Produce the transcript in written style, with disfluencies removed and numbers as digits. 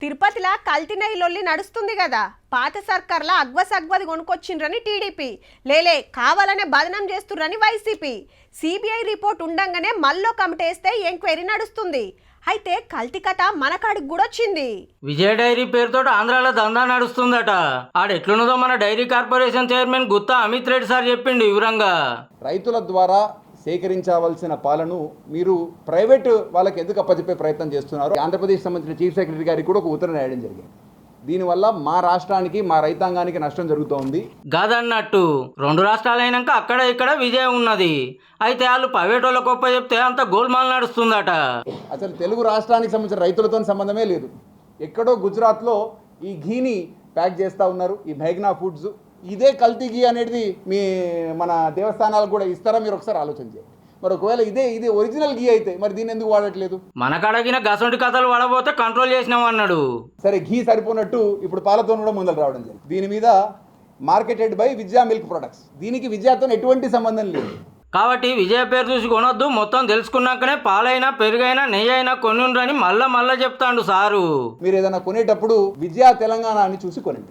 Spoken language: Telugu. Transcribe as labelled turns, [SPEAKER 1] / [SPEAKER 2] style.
[SPEAKER 1] తిరుపతిలా కల్తీ లొల్లి నడుస్తుంది కదా. పాత సర్కార్ల అగ్వది కొనుక్కొచ్చిండ్రని టీడీపీ, లేలే కావాలనే బదనం చేస్తుర్రని వైసీపీ. సిబిఐ రిపోర్ట్ ఉండంగానే మళ్ళీ కమిటీ వేస్తే ఎంక్వైరీ నడుస్తుంది. అయితే కల్తీ కథ మన కాడికి కూడా వచ్చింది.
[SPEAKER 2] విజయ డైరీ పేరుతో ఆంధ్రాలో దందా నడుస్తుందట. ఆడెట్లున్నదో మన dairy corporation chairman Gutta Amit Reddy sir చెప్పిండు వివరంగా.
[SPEAKER 3] రైతుల ద్వారా సేకరించవలసిన పాలను మీరు ప్రైవేట్ వాళ్ళకి ఎందుకు అప్పచెప్పే ప్రయత్నం చేస్తున్నారు? ఆంధ్రప్రదేశ్ సంబంధించిన చీఫ్ సెక్రటరీ గారికి కూడా ఒక ఉత్తరం రాయడం జరిగింది. దీనివల్ల మా రాష్ట్రానికి మా రైతాంగానికి నష్టం జరుగుతోంది.
[SPEAKER 2] కాదన్నట్టు 2 రాష్ట్రాలైనాక అక్కడ ఇక్కడ విజయం ఉన్నది. అయితే వాళ్ళు ప్రైవేట్ వాళ్ళ గొప్ప చెప్తే అంత గోల్మాల్ నడుస్తుందట.
[SPEAKER 3] అసలు తెలుగు రాష్ట్రానికి సంబంధించిన రైతులతో సంబంధమే లేదు. ఎక్కడో గుజరాత్లో ఈ ఘీని ప్యాక్ చేస్తూ ఉన్నారు, ఈ మేఘ్నా ఫుడ్స్. ఇదే కల్తీ ఘీ అనేది మన దేవస్థానాలకు కూడా ఇస్తారా? మీరు ఒకసారి ఆలోచన చేయండి. మరి ఒకవేళ ఇది ఒరిజినల్ ఘీ అయితే మరి దీన్ని ఎందుకు వాడట్లేదు?
[SPEAKER 2] మనకు అడిగిన గసంటి కథలు వాడబోతే కంట్రోల్ చేసినాం అన్నాడు.
[SPEAKER 3] సరే, ఘీ సరిపోనట్టు ఇప్పుడు పాలతో కూడా ముందలు రావడం జరిగింది. దీని మీద marketed by Vijaya milk products. దీనికి విజయతో ఎటువంటి సంబంధం లేదు.
[SPEAKER 2] కాబట్టి విజయ పేరు చూసి కొనొద్దు, మొత్తం తెలుసుకున్నాకనే పాలైనా పెరుగైనా నెయ్యి అయినా కొనుండ్రని మళ్ళా చెప్తాండు సారు.
[SPEAKER 3] మీరు ఏదైనా కొనేటప్పుడు విజయ తెలంగాణ అని చూసి కొనండి.